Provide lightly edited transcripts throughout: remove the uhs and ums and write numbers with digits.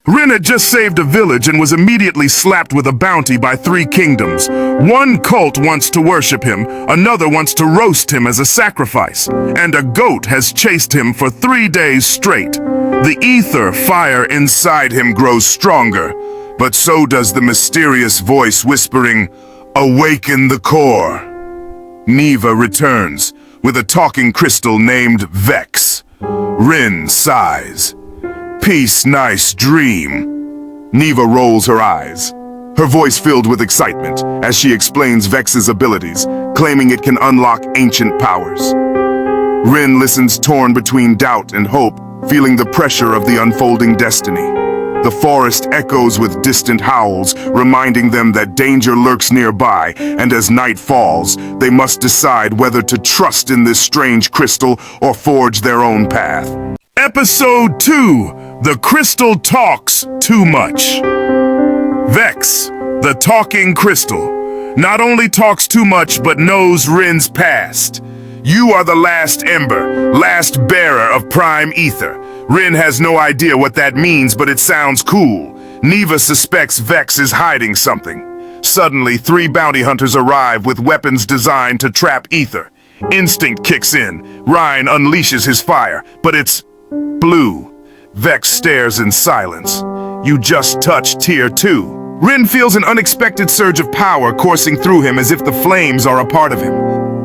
Rin had just saved a village and was immediately slapped with a bounty by 3 kingdoms. One cult wants to worship him, another wants to roast him as a sacrifice, and a goat has chased him for 3 days straight. The ether fire inside him grows stronger, but so does the mysterious voice whispering, "Awaken the core." Neva returns with a talking crystal named Vex. Rin sighs. "Peace, nice dream." Neva rolls her eyes, her voice filled with excitement as she explains Vex's abilities, claiming it can unlock ancient powers. Rin listens, torn between doubt and hope, feeling the pressure of the unfolding destiny. The forest echoes with distant howls, reminding them that danger lurks nearby, and as night falls, they must decide whether to trust in this strange crystal or forge their own path. Episode 2, The Crystal Talks Too Much. Vex, the talking crystal, not only talks too much but knows Rin's past. You are the last ember, last bearer of prime ether. Rin has no idea what that means, but it sounds cool. Neva suspects Vex is hiding something. Suddenly, 3 bounty hunters arrive with weapons designed to trap ether. Instinct kicks in. Ryan unleashes his fire, but it's blue. Vex stares in silence. You just touched Tier 2. Rin feels an unexpected surge of power coursing through him as if the flames are a part of him.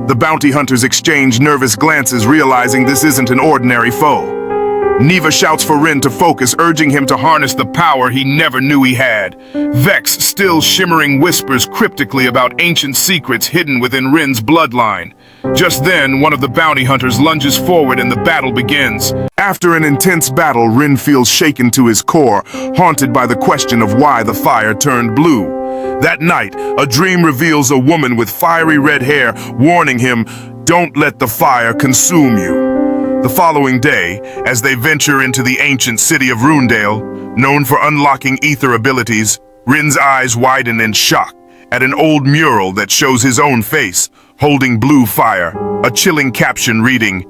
The bounty hunters exchange nervous glances, realizing this isn't an ordinary foe. Neva shouts for Rin to focus, urging him to harness the power he never knew he had. Vex, still shimmering, whispers cryptically about ancient secrets hidden within Rin's bloodline. Just then, one of the bounty hunters lunges forward and the battle begins. After an intense battle, Rin feels shaken to his core, haunted by the question of why the fire turned blue. That night, a dream reveals a woman with fiery red hair, warning him, "Don't let the fire consume you." The following day, as they venture into the ancient city of Runedale, known for unlocking ether abilities, Rin's eyes widen in shock at an old mural that shows his own face, holding blue fire, a chilling caption reading,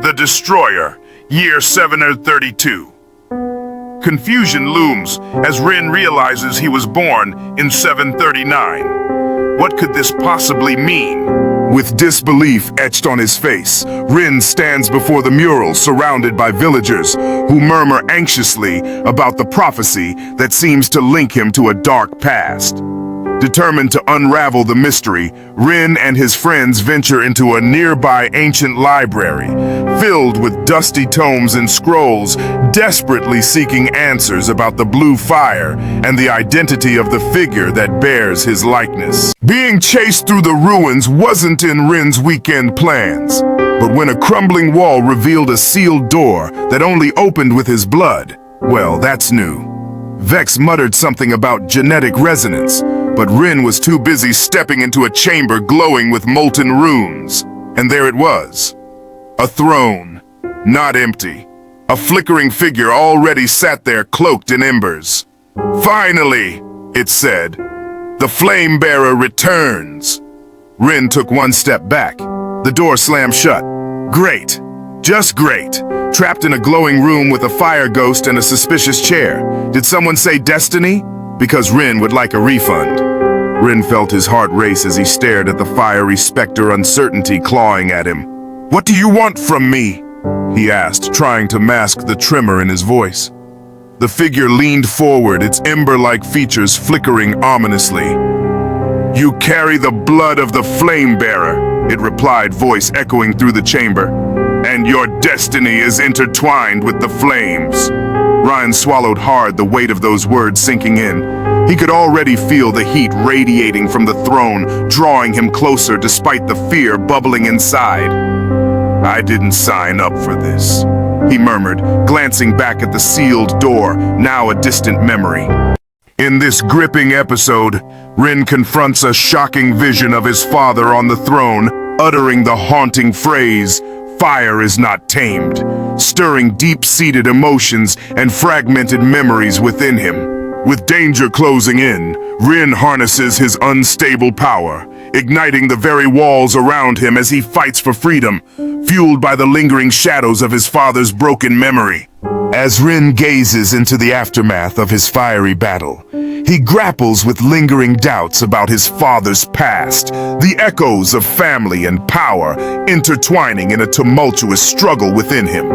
"The Destroyer, year 732. Confusion looms as Rin realizes he was born in 739. What could this possibly mean? With disbelief etched on his face, Rin stands before the mural surrounded by villagers who murmur anxiously about the prophecy that seems to link him to a dark past. Determined to unravel the mystery, Rin and his friends venture into a nearby ancient library, filled with dusty tomes and scrolls, desperately seeking answers about the blue fire and the identity of the figure that bears his likeness. Being chased through the ruins wasn't in Rin's weekend plans, but when a crumbling wall revealed a sealed door that only opened with his blood, well, that's new. Vex muttered something about genetic resonance, but Rin was too busy stepping into a chamber glowing with molten runes. And there it was. A throne, not empty. A flickering figure already sat there cloaked in embers. "Finally," it said, "the flame bearer returns." Rin took one step back. The door slammed shut. Great. Just great. Trapped in a glowing room with a fire ghost and a suspicious chair. Did someone say destiny? Because Rin would like a refund. Rin felt his heart race as he stared at the fiery specter, uncertainty clawing at him. "What do you want from me?" he asked, trying to mask the tremor in his voice. The figure leaned forward, its ember-like features flickering ominously. "You carry the blood of the flame bearer," it replied, voice echoing through the chamber. "And your destiny is intertwined with the flames." Ryan swallowed hard, the weight of those words sinking in. He could already feel the heat radiating from the throne, drawing him closer despite the fear bubbling inside. "I didn't sign up for this," he murmured, glancing back at the sealed door, now a distant memory. In this gripping episode, Rin confronts a shocking vision of his father on the throne, uttering the haunting phrase, "Fire is not tamed," stirring deep-seated emotions and fragmented memories within him. With danger closing in, Rin harnesses his unstable power, igniting the very walls around him as he fights for freedom, fueled by the lingering shadows of his father's broken memory. As Rin gazes into the aftermath of his fiery battle, he grapples with lingering doubts about his father's past, the echoes of family and power intertwining in a tumultuous struggle within him.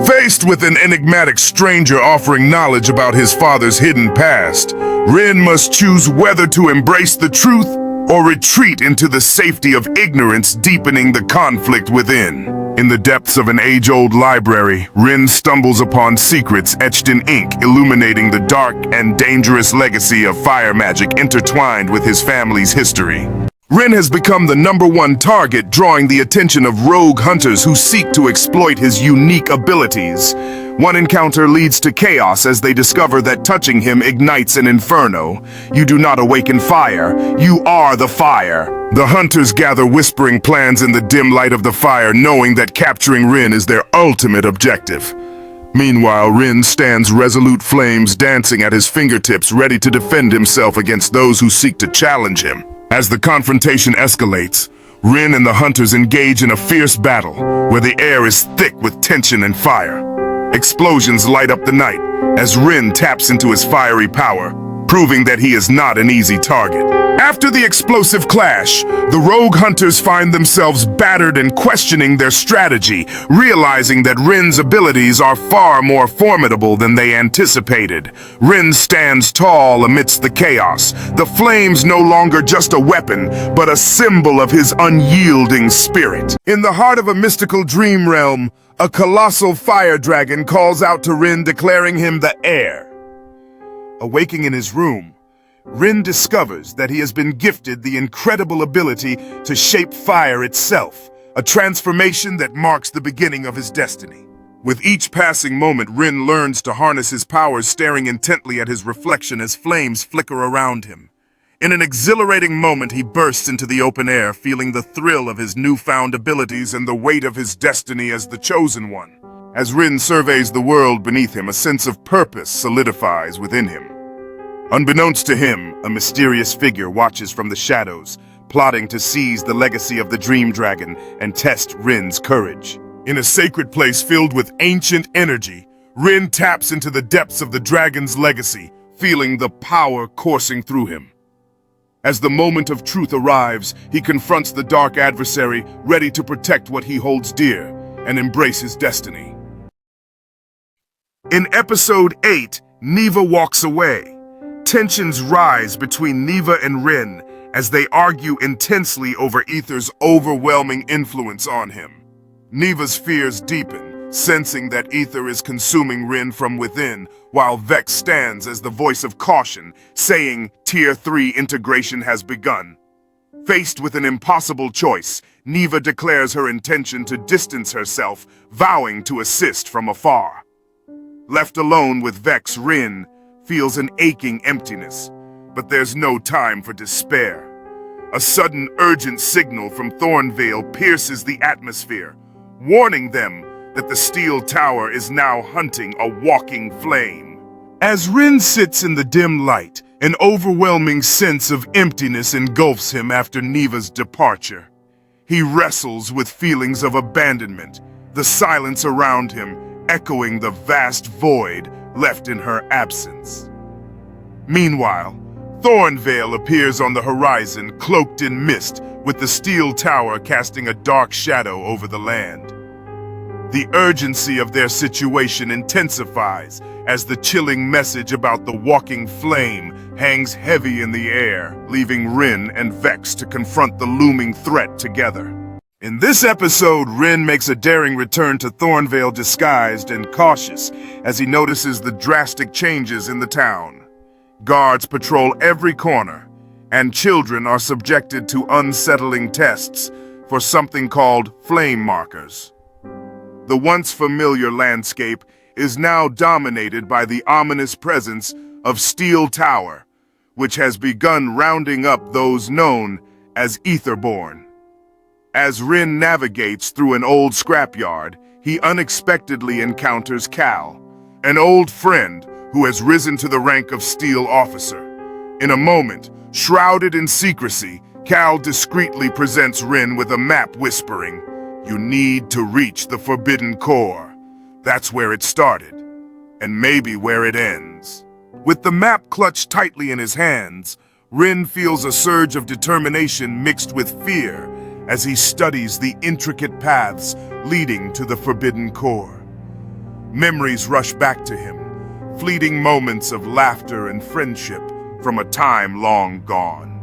Faced with an enigmatic stranger offering knowledge about his father's hidden past, Rin must choose whether to embrace the truth or retreat into the safety of ignorance, deepening the conflict within. In the depths of an age-old library, Rin stumbles upon secrets etched in ink, illuminating the dark and dangerous legacy of fire magic intertwined with his family's history. Rin has become the #1 target, drawing the attention of rogue hunters who seek to exploit his unique abilities. One encounter leads to chaos as they discover that touching him ignites an inferno. You do not awaken fire, you are the fire. The hunters gather, whispering plans in the dim light of the fire, knowing that capturing Rin is their ultimate objective. Meanwhile, Rin stands resolute, flames dancing at his fingertips, ready to defend himself against those who seek to challenge him. As the confrontation escalates, Rin and the hunters engage in a fierce battle, where the air is thick with tension and fire. Explosions light up the night as Rin taps into his fiery power, proving that he is not an easy target. After the explosive clash, the rogue hunters find themselves battered and questioning their strategy, realizing that Rin's abilities are far more formidable than they anticipated. Rin stands tall amidst the chaos, the flames no longer just a weapon, but a symbol of his unyielding spirit. In the heart of a mystical dream realm, a colossal fire dragon calls out to Rin, declaring him the heir. Awaking in his room, Rin discovers that he has been gifted the incredible ability to shape fire itself, a transformation that marks the beginning of his destiny. With each passing moment, Rin learns to harness his powers, staring intently at his reflection as flames flicker around him. In an exhilarating moment, he bursts into the open air, feeling the thrill of his newfound abilities and the weight of his destiny as the chosen one. As Rin surveys the world beneath him, a sense of purpose solidifies within him. Unbeknownst to him, a mysterious figure watches from the shadows, plotting to seize the legacy of the Dream Dragon and test Rin's courage. In a sacred place filled with ancient energy, Rin taps into the depths of the dragon's legacy, feeling the power coursing through him. As the moment of truth arrives, he confronts the dark adversary, ready to protect what he holds dear and embrace his destiny. In Episode 8, Neva walks away. Tensions rise between Neva and Rin as they argue intensely over Aether's overwhelming influence on him. Neva's fears deepen, sensing that Aether is consuming Rin from within, while Vex stands as the voice of caution, saying Tier 3 integration has begun. Faced with an impossible choice, Neva declares her intention to distance herself, vowing to assist from afar. Left alone with Vex, Rin feels an aching emptiness, but there's no time for despair. A sudden urgent signal from Thornvale pierces the atmosphere, warning them that the steel tower is now hunting a walking flame. As Rin sits in the dim light, an overwhelming sense of emptiness engulfs him after Neva's departure. He wrestles with feelings of abandonment, the silence around him echoing the vast void left in her absence. Meanwhile, Thornvale appears on the horizon, cloaked in mist, with the steel tower casting a dark shadow over the land. The urgency of their situation intensifies as the chilling message about the walking flame hangs heavy in the air, leaving Rin and Vex to confront the looming threat together. In this episode, Rin makes a daring return to Thornvale disguised and cautious as he notices the drastic changes in the town. Guards patrol every corner, and children are subjected to unsettling tests for something called flame markers. The once familiar landscape is now dominated by the ominous presence of Steel Tower, which has begun rounding up those known as Aetherborn. As Rin navigates through an old scrapyard, he unexpectedly encounters Cal, an old friend who has risen to the rank of Steel Officer. In a moment, shrouded in secrecy, Cal discreetly presents Rin with a map whispering, "You need to reach the Forbidden Core." That's where it started, and maybe where it ends. With the map clutched tightly in his hands, Rin feels a surge of determination mixed with fear as he studies the intricate paths leading to the Forbidden Core. Memories rush back to him, fleeting moments of laughter and friendship from a time long gone.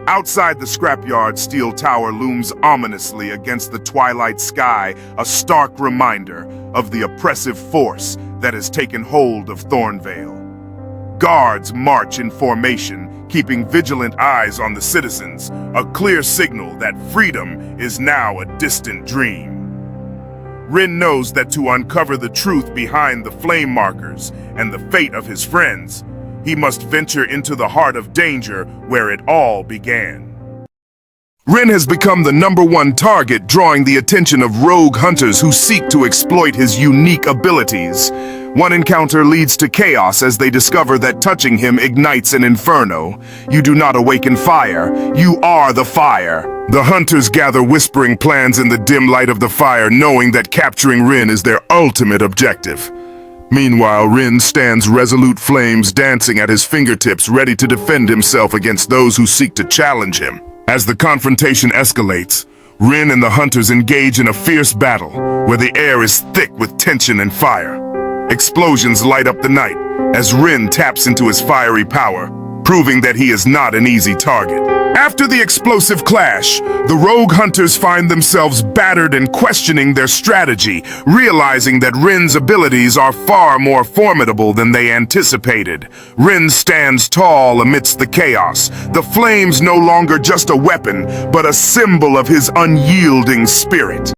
Outside the scrapyard, steel tower looms ominously against the twilight sky, a stark reminder of the oppressive force that has taken hold of Thornvale. Guards march in formation, keeping vigilant eyes on the citizens, a clear signal that freedom is now a distant dream. Rin knows that to uncover the truth behind the flame markers and the fate of his friends, he must venture into the heart of danger where it all began. Rin has become the #1 target, drawing the attention of rogue hunters who seek to exploit his unique abilities. One encounter leads to chaos as they discover that touching him ignites an inferno. You do not awaken fire, you are the fire. The hunters gather, whispering plans in the dim light of the fire, knowing that capturing Rin is their ultimate objective. Meanwhile, Rin stands resolute, flames dancing at his fingertips, ready to defend himself against those who seek to challenge him. As the confrontation escalates, Rin and the hunters engage in a fierce battle, where the air is thick with tension and fire. Explosions light up the night as Rin taps into his fiery power, proving that he is not an easy target. After the explosive clash, the rogue hunters find themselves battered and questioning their strategy, realizing that Rin's abilities are far more formidable than they anticipated. Rin stands tall amidst the chaos, the flames no longer just a weapon, but a symbol of his unyielding spirit.